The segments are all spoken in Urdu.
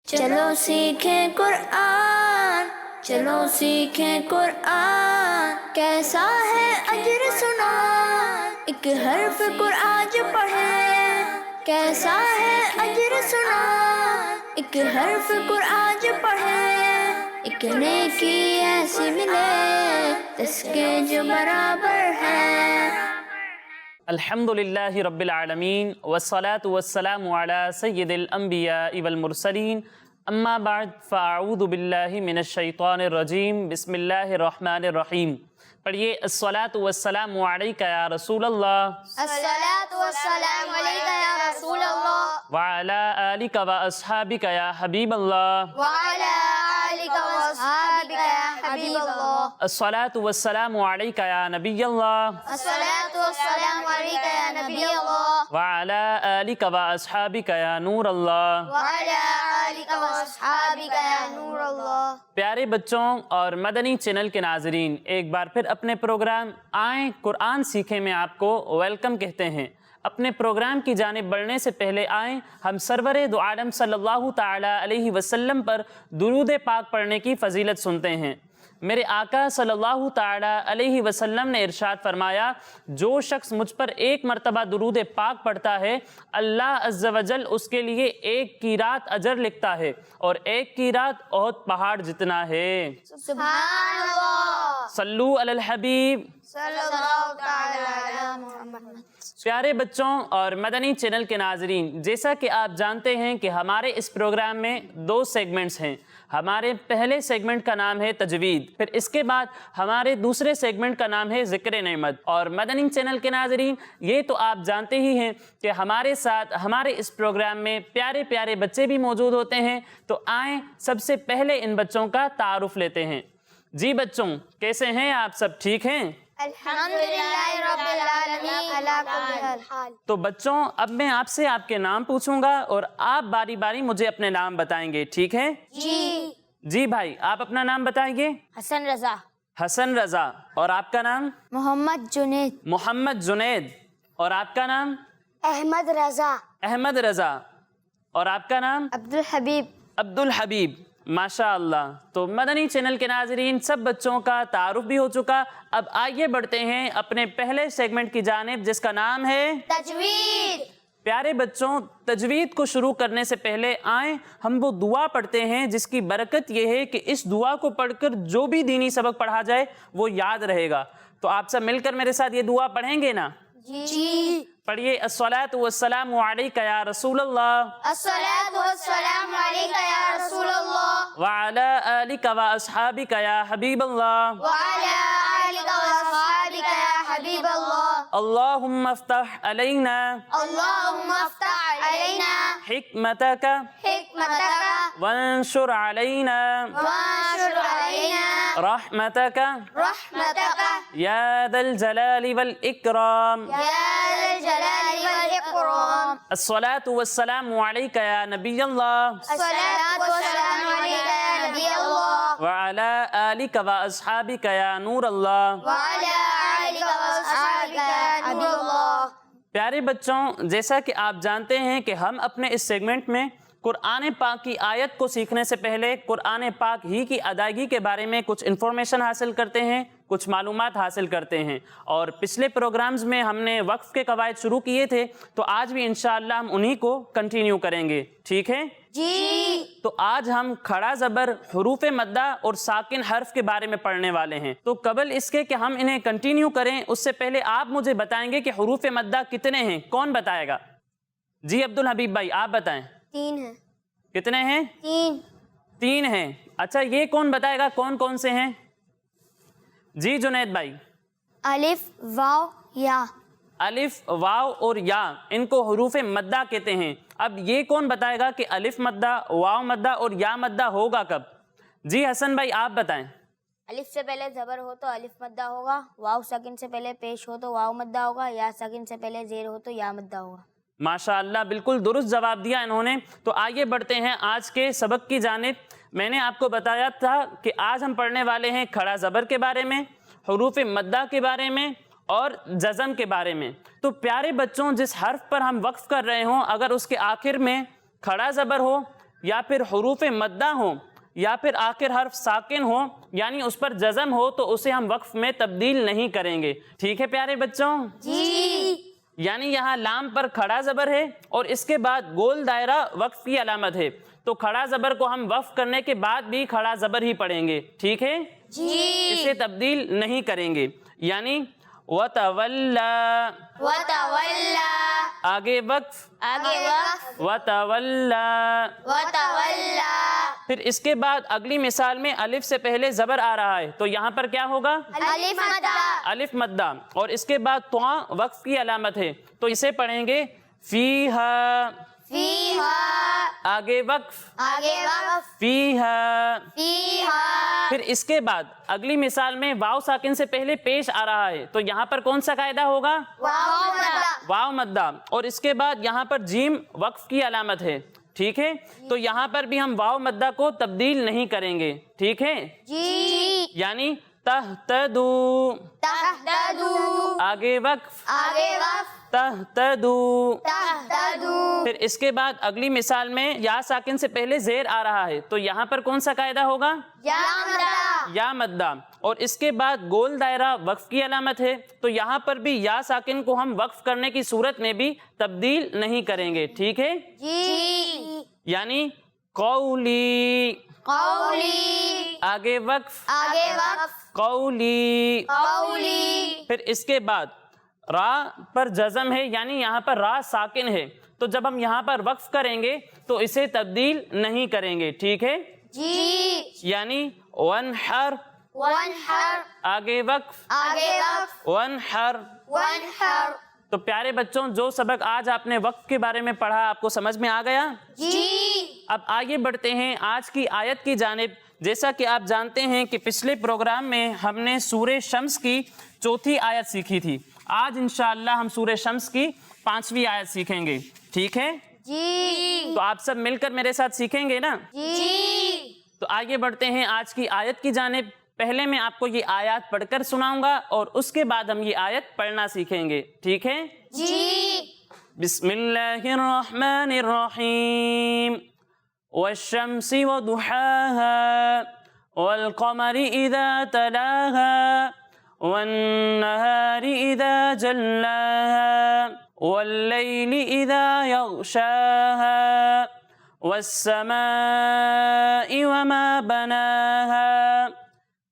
چلو سیکھیں قرآن، چلو سیکھیں قرآن، کیسا ہے اجر سنا، ایک حرف قرآن جو پڑھے، کیسا ہے اجر سنا، ایک حرف قرآن جو پڑھے، ایک نیکی ایسی ملے جس کے جو برابر ہے۔ الحمدللہ رب العالمین والصلاة والسلام علی سید الانبیاء والمرسلین، اما بعد فاعوذ باللہ من الشیطان الرجیم، بسم اللہ الرحمن الرحیم۔ پڑھیے الصلاة والسلام علیکہ یا رسول اللہ، الصلاة والسلام علیکہ یا رسول اللہ، وعلی آلکہ و اصحابکہ یا حبیب اللہ، وعلی آلکہ واصحابکہ یا حبیب اللہ، الصلاة والسلام علیکہ یا نبی اللہ، الصلاة والسلام علیکہ یا نبی اللہ، وعلی آلکہ و اصحابکہ یا نور اللہ۔ وعلی آلکہ واصحابکہ یا نور اللہ۔ پیارے بچوں اور مدنی چینل کے ناظرین، ایک بار پھر اپنے پروگرام آئیں قرآن سیکھیں میں آپ کو ویلکم کہتے ہیں۔ اپنے پروگرام کی جانب بڑھنے سے پہلے آئیں ہم سرور دو عالم صلی اللہ تعالی علیہ وسلم پر درود پاک پڑھنے کی فضیلت سنتے ہیں۔ میرے آقا صلی اللہ تعالی علیہ وسلم نے ارشاد فرمایا، جو شخص مجھ پر ایک مرتبہ درود پاک پڑھتا ہے، اللہ عز و جل اس کے لیے ایک قیرات اجر لکھتا ہے، اور ایک قیرات احد پہاڑ جتنا ہے۔ سبحان اللہ، صلو علی الحبیب صلی اللہ تعالی علی محمد۔ پیارے بچوں اور مدنی چینل کے ناظرین، جیسا کہ آپ جانتے ہیں کہ ہمارے اس پروگرام میں دو سیگمنٹس ہیں۔ ہمارے پہلے سیگمنٹ کا نام ہے تجوید، پھر اس کے بعد ہمارے دوسرے سیگمنٹ کا نام ہے ذکر نعمت۔ اور مدنی چینل کے ناظرین، یہ تو آپ جانتے ہی ہیں کہ ہمارے ساتھ ہمارے اس پروگرام میں پیارے پیارے بچے بھی موجود ہوتے ہیں، تو آئیں سب سے پہلے ان بچوں کا تعارف لیتے ہیں۔ جی بچوں، کیسے ہیں آپ؟ سب ٹھیک ہیں؟ الحمدللہ رب العالمین علی کل حال۔ تو بچوں، اب میں آپ سے آپ کے نام پوچھوں گا اور آپ باری باری مجھے اپنے نام بتائیں گے، ٹھیک ہے؟ جی۔ جی بھائی، آپ اپنا نام بتائیں گے؟ حسن رضا۔ حسن رضا۔ اور آپ کا نام؟ محمد جنید۔ محمد جنید۔ اور آپ کا نام؟ احمد رضا۔ احمد رضا۔ اور آپ کا نام؟ عبدالحبیب۔ عبدالحبیب۔ ماشاء اللہ۔ تو مدنی چینل کے ناظرین، سب بچوں کا تعارف بھی ہو چکا۔ اب آئیے بڑھتے ہیں اپنے پہلے سیگمنٹ کی جانب، جس کا نام ہے تجوید۔ پیارے بچوں، تجوید کو شروع کرنے سے پہلے آئیں ہم وہ دعا پڑھتے ہیں جس کی برکت یہ ہے کہ اس دعا کو پڑھ کر جو بھی دینی سبق پڑھا جائے وہ یاد رہے گا۔ تو آپ سب مل کر میرے ساتھ یہ دعا پڑھیں گے نا؟ جی۔ پڑھیے الصلاۃ والسلام علیکہ یا رسول اللہ، الصلاة والسلام علیکہ یا رسول اللہ، وعلی آلکہ و اصحابکہ یا حبیب اللہ، وعلی آلکہ واصحابکہ یا حبیب اللہ، اللہم افتح علینا اللہم افتح علینا حکمتک حکمتک وانشر علینا وانشر علینا رحمتک رحمتک یا ذا الجلال والاکرام۔ یا ذا الجلال والاکرام۔ الصلاۃ والسلام علیکہ یا نبی اللہ، الصلاة والسلام علیکہ یا نبی اللہ، وعلی آلکہ و اصحابکہ یا نور اللہ۔ وعلی آلکہ واصحابکہ یا نور اللہ۔ پیارے بچوں، جیسا کہ آپ جانتے ہیں کہ ہم اپنے اس سیگمنٹ میں قرآن پاک کی آیت کو سیکھنے سے پہلے قرآن پاک ہی کی ادائیگی کے بارے میں کچھ انفارمیشن حاصل کرتے ہیں، کچھ معلومات حاصل کرتے ہیں۔ اور پچھلے پروگرامز میں ہم نے وقف کے قواعد شروع کیے تھے، تو آج بھی انشاءاللہ ہم انہی کو کنٹینیو کریں گے، ٹھیک ہے؟ جی۔ تو آج ہم کھڑا زبر، حروف مدہ اور ساکن حرف کے بارے میں پڑھنے والے ہیں۔ تو قبل اس کے کہ ہم انہیں کنٹینیو کریں، اس سے پہلے آپ مجھے بتائیں گے کہ حروف مدہ کتنے ہیں؟ کون بتائے گا؟ جی عبدالحبیب بھائی، آپ بتائیں۔ 3 ہیں۔ کتنے ہیں؟ 3۔ 3 ہیں۔ اچھا، یہ کون بتائے گا کون کون سے ہیں؟ جی جنید بھائی۔ الف، واو، یا۔ الف، واو اور یا، ان کو حروف مدہ کہتے ہیں۔ اب یہ کون بتائے گا کہ الف مدہ، واو مدہ اور یا مدہ ہوگا کب؟ جی حسن بھائی، آپ بتائیں۔ الف سے پہلے زبر ہو تو الف مدہ ہوگا، واو ساکن سے پہلے پیش ہو تو واو مدہ ہوگا، یا ساکن سے پہلے زیر ہو تو یا مدہ ہوگا۔ ماشاءاللہ، بالکل درست جواب دیا انہوں نے۔ تو آئیے بڑھتے ہیں آج کے سبق کی جانب۔ میں نے آپ کو بتایا تھا کہ آج ہم پڑھنے والے ہیں کھڑا زبر کے بارے میں، حروف مدہ کے بارے میں اور جزم کے بارے میں۔ تو پیارے بچوں، جس حرف پر ہم وقف کر رہے ہوں، اگر اس کے آخر میں کھڑا زبر ہو یا پھر حروف مدہ ہوں یا پھر آخر حرف ساکن ہو یعنی اس پر جزم ہو تو اسے ہم وقف میں تبدیل نہیں کریں گے. ٹھیک ہے پیارے بچوں؟ جی. یعنی یہاں لام پر کھڑا زبر ہے اور اس کے بعد گول دائرہ وقف کی علامت ہے, تو کھڑا زبر کو ہم وقف کرنے کے بعد بھی کھڑا زبر ہی پڑھیں گے. ٹھیک ہے جی. اسے تبدیل نہیں کریں گے. یعنی وَتَوَلَّا وتولى آگے وقف آگے وقف وَتَوَلَّا. وتولى پھر اس کے بعد اگلی مثال میں الف سے پہلے زبر آ رہا ہے تو یہاں پر کیا ہوگا؟ الف مدہ الف مدہ, اور اس کے بعد تو وقف کی علامت ہے تو اسے پڑھیں گے فیہا. فیہا آگے وقف آگے وقف فیہا. فیہا پھر اس کے بعد اگلی مثال میں واو ساکن سے پہلے پیش آ رہا ہے تو یہاں پر کون سا قاعدہ ہوگا؟ واو مدہ واو مدہ, اور اس کے بعد یہاں پر جیم وقف کی علامت ہے. ٹھیک ہے تو یہاں پر بھی ہم واو مدہ کو تبدیل نہیں کریں گے. ٹھیک ہے جی. یعنی تہتدو. تہتدوا آگے وقف آگے وقف تہتدو. تہتدوا پھر اس کے بعد اگلی مثال میں یا ساکن سے پہلے زیر آ رہا ہے تو یہاں پر کون سا قاعدہ ہوگا؟ یا مدہ یا مدہ, اور اس کے بعد گول دائرہ وقف کی علامت ہے تو یہاں پر بھی یا ساکن کو ہم وقف کرنے کی صورت میں بھی تبدیل نہیں کریں گے. ٹھیک ہے جی. یعنی قولی. قولی آگے وقف آگے وقف قولی. قولی پھر اس کے بعد را پر جزم ہے یعنی یہاں پر را ساکن ہے تو جب ہم یہاں پر وقف کریں گے تو اسے تبدیل نہیں کریں گے. ٹھیک ہے جی. یعنی وانحر. وانحر آگے وقف آگے وقف وانحر. وانحر تو پیارے بچوں جو سبق آج آپ نے وقف کے بارے میں پڑھا آپ کو سمجھ میں آ گیا؟ جی. اب آگے بڑھتے ہیں آج کی آیت کی جانب. جیسا کہ آپ جانتے ہیں کہ پچھلے پروگرام میں ہم نے سورہ شمس کی 4تھی آیت سیکھی تھی. آج انشاءاللہ ہم سورہ شمس کی 5ویں آیت سیکھیں گے. ٹھیک ہے جی. تو آپ سب مل کر میرے ساتھ سیکھیں گے نا؟ جی. تو آگے بڑھتے ہیں آج کی آیت کی جانب. پہلے میں آپ کو یہ آیات پڑھ کر سناؤں گا اور اس کے بعد ہم یہ آیت پڑھنا سیکھیں گے. ٹھیک ہے جی. بسم اللہ الرحمن الرحیم. والشمس وضحاها والقمر اذا تلاها والنهار اذا جلاها والليل اذا يغشاها والسماء وما بناها.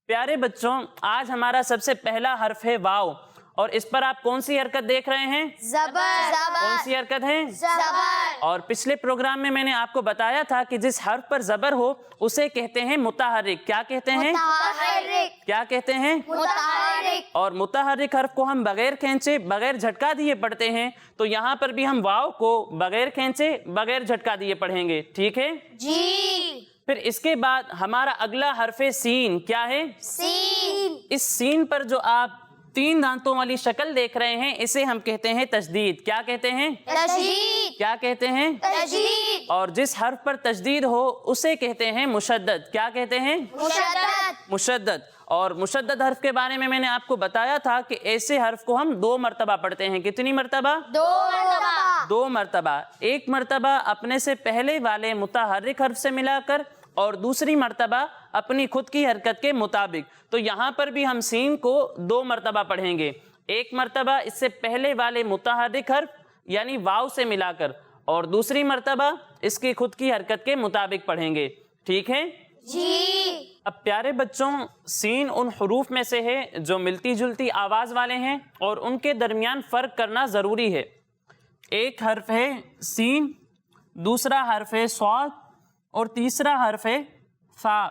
پیارے بچوں آج ہمارا سب سے پہلا حرف ہے واو, اور اس پر آپ کون سی حرکت دیکھ رہے ہیں؟ زبر کون سی حرکت ہے؟ زبر. اور پچھلے پروگرام میں نے آپ کو بتایا تھا کہ جس حرف پر زبر ہو اسے کہتے ہیں متحرک. کیا کہتے ہیں؟ متحرک کیا کہتے ہیں؟ متحرک. اور متحرک حرف کو ہم بغیر کھینچے بغیر جھٹکا دیے پڑھتے ہیں تو یہاں پر بھی ہم واو کو بغیر کھینچے بغیر جھٹکا دیے پڑھیں گے. ٹھیک ہے جی. پھر اس کے بعد ہمارا اگلا حرف سین. کیا ہے؟ سین. اس سین پر جو آپ 3 دانتوں والی شکل دیکھ رہے ہیں اسے ہم کہتے ہیں تشدید. کیا کہتے ہیں؟ تشدید. کیا کہتے ہیں؟ تشدید. اور جس حرف پر تشدید ہو اسے کہتے ہیں مشدد. کیا کہتے ہیں؟ مشدد. مشدد. اور مشدد حرف کے بارے میں نے آپ کو بتایا تھا کہ ایسے حرف کو ہم 2 مرتبہ پڑھتے ہیں. کتنی مرتبہ؟ 2 مرتبہ. 2 مرتبہ. ایک مرتبہ اپنے سے پہلے والے متحرک حرف سے ملا کر اور دوسری مرتبہ اپنی خود کی حرکت کے مطابق. تو یہاں پر بھی ہم سین کو 2 مرتبہ پڑھیں گے. ایک مرتبہ اس سے پہلے والے متحرک حرف یعنی واو سے ملا کر اور دوسری مرتبہ اس کی خود کی حرکت کے مطابق پڑھیں گے. ٹھیک ہے جی. اب پیارے بچوں سین ان حروف میں سے ہے جو ملتی جلتی آواز والے ہیں اور ان کے درمیان فرق کرنا ضروری ہے. ایک حرف ہے سین, دوسرا حرف ہے صاد اور تیسرا حرف ہے فا.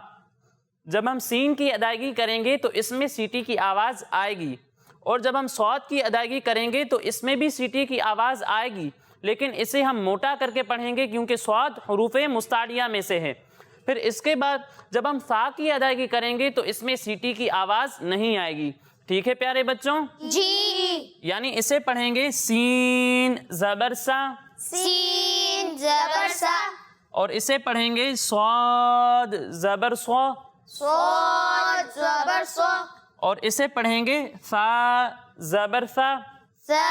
جب ہم سین کی ادائیگی کریں گے تو اس میں سیٹی کی آواز آئے گی, اور جب ہم صاد کی ادائیگی کریں گے تو اس میں بھی سیٹی کی آواز آئے گی, لیکن اسے ہم موٹا کر کے پڑھیں گے کیونکہ صاد حروف مستعلیہ میں سے ہے. پھر اس کے بعد جب ہم فا کی ادائیگی کریں گے تو اس میں سیٹی کی آواز نہیں آئے گی. ٹھیک ہے پیارے بچوں؟ جی. یعنی اسے پڑھیں گے سین زبر سا, سین زبر سا, اور اسے پڑھیں گے صاد زبر سو, صاد زبر سو, اور اسے پڑھیں گے فا زبر فا. سا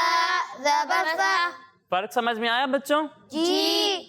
زبر سا. فرق سمجھ میں آیا بچوں؟ جی.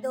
2,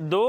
2,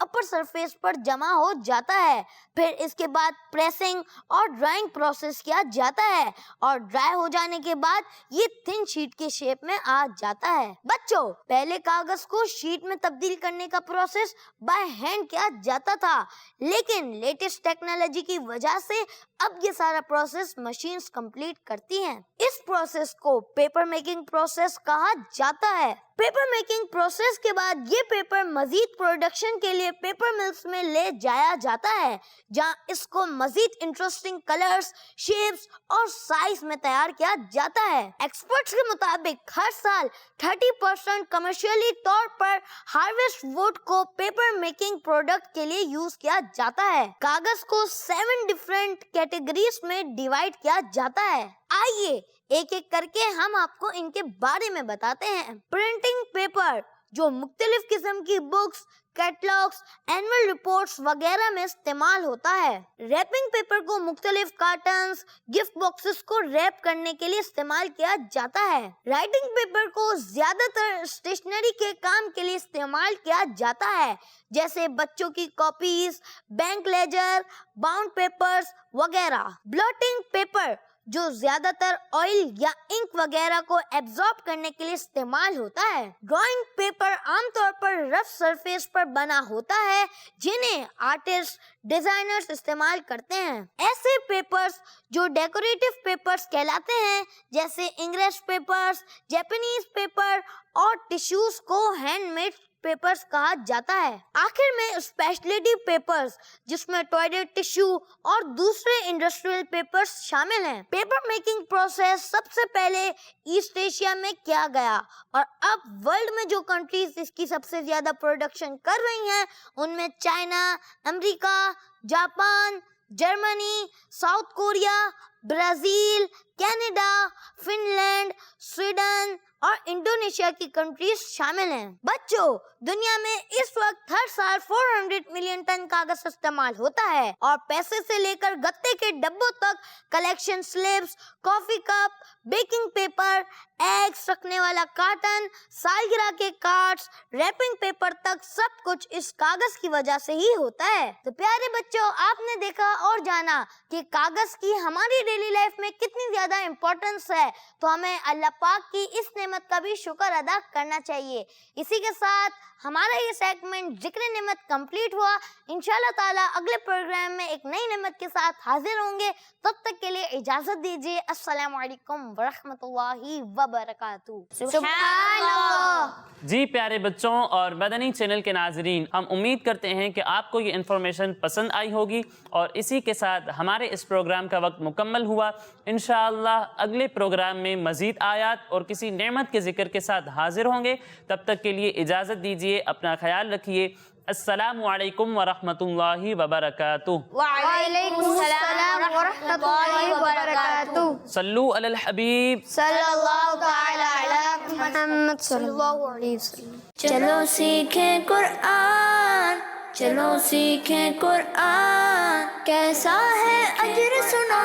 اپر سرفیس پر جمع ہو جاتا ہے. پھر اس کے بعد پریسنگ اور ڈرائنگ پروسیس کیا جاتا ہے اور ڈرائی ہو جانے کے بعد یہ تھن شیٹ کے شیپ میں آ جاتا ہے. بچوں پہلے کاغذ کو شیٹ میں تبدیل کرنے کا پروسیس بائی ہینڈ کیا جاتا تھا, لیکن لیٹسٹ ٹیکنالوجی کی وجہ سے اب یہ سارا پروسیس مشینز کمپلیٹ کرتی ہیں. اس پروسیس کو پیپر میکنگ پروسیس کہا جاتا ہے. پیپر میکنگ پروسیس کے بعد یہ پیپر مزید پروڈکشن کے لیے پیپر ملز میں لے جایا جاتا ہے, جہاں اس کو مزید انٹرسٹنگ کلرز, شیپس اور سائز میں تیار کیا جاتا ہے. ایکسپرٹس کے مطابق ہر سال 30% کمرشلی طور پر ہارویسٹ ووڈ کو پیپر میکنگ پروڈکٹ کے لیے یوز کیا جاتا ہے. کاغذ کو 7 ڈیفرنٹ کیٹیگریز میں ڈیوائیڈ کیا جاتا ہے. آئیے ایک ایک کر کے ہم آپ کو ان کے بارے میں بتاتے ہیں. پرنٹنگ پیپر جو مختلف قسم کی بکس, کیٹلاگز, اینول رپورٹس وغیرہ میں استعمال ہوتا ہے. ریپنگ پیپر کو مختلف کارٹنز, گفٹ باکسز کو ریپ کرنے کے لیے استعمال کیا جاتا ہے. رائٹنگ پیپر کو زیادہ تر اسٹیشنری کے کام کے لیے استعمال کیا جاتا ہے, جیسے بچوں کی copies, bank ledger, bound papers وغیرہ. بلوٹنگ پیپر جو زیادہ تر آئل یا انک وغیرہ کو ایبزارب کرنے کے لیے استعمال ہوتا ہے. ڈرائنگ پیپر عام طور پر رف سرفیس پر بنا ہوتا ہے جنہیں آرٹسٹ, ڈیزائنرز استعمال کرتے ہیں. ایسے پیپرز جو ڈیکوریٹو پیپرز کہلاتے ہیں, جیسے انگلش پیپرز, جیپنیز پیپر اور ٹیشوز کو ہینڈ میڈ پیپرز کہا جاتا ہے. آخر میں اسپیشلٹی پیپرز جس میں ٹوائلٹ ٹیشو اور دوسرے انڈسٹریل پیپرز شامل ہیں. پیپر میکنگ پروسیس سب سے پہلے ایسٹ ایشیا میں کیا گیا اور اب ورلڈ میں جو کنٹریز اس کی سب سے زیادہ پروڈکشن کر رہی ہیں ان میں چائنا, امریکہ, Japan, Germany, South Korea, Brazil, Canada, Finland, Sweden اور انڈونیشیا کی کنٹریز شامل ہیں. بچوں دنیا میں اس وقت ہر سال 400 ملین ٹن کاغذ استعمال ہوتا ہے اور پیسے سے لے کر گتے کے ڈبوں تک, collection slips, coffee cup, baking paper, eggs رکھنے والا کارٹن, سالگرہ کے کارڈز, ریپنگ پیپر تک سب کچھ اس کاغذ کی وجہ سے ہی ہوتا ہے. تو پیارے بچوں آپ نے دیکھا اور جانا کہ کاغذ کی ہماری ڈیلی لائف میں کتنی زیادہ امپورٹنس ہے, تو ہمیں اللہ پاک کی اس نعمت کا بھی شکر ادا کرنا چاہیے. اسی کے ساتھ ہمارا یہ سیگمنٹ ذکر نعمت کمپلیٹ ہوا. انشاءاللہ تعالیٰ اگلے پروگرام میں ایک نئی نعمت کے ساتھ حاضر ہوں گے. تب تک کے لیے اجازت دیجیے. السلام علیکم ورحمۃ اللہ وبرکاتہ. سبحان اللہ. جی پیارے بچوں اور مدنی چینل کے ناظرین, ہم امید کرتے ہیں کہ آپ کو یہ انفارمیشن پسند آئی ہوگی اور اسی کے ساتھ ہمارے اس پروگرام کا وقت مکمل ہوا. انشاءاللہ اگلے پروگرام میں مزید آیات اور کسی نعمت کے ذکر کے ساتھ حاضر ہوں گے. تب تک کے لیے اجازت دیجیے. اپنا خیال رکھیے. السلام علیکم ورحمۃ اللہ وبرکاتہ. وعلیکم السلام ورحمۃ اللہ وبرکاتہ. صلو علی الحبیب صلی اللہ تعالی علی محمد صلی اللہ علیہ وسلم. چلو سیکھیں قرآن, چلو سیکھیں قرآن, کیسا ہے اجر سنا,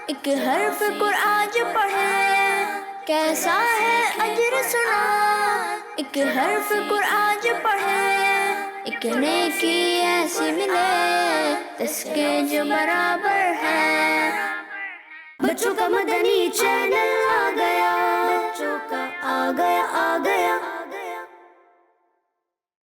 ایک حرف قرآن جو پڑھے. کیسا ہے اجر سنا, ایک حرف قرآن جو پڑھے. ایک نیکی ایسی ملے اس کے جو برابر ہے. بچوں کا مدنی چینل آ گیا, بچوں کا آ گیا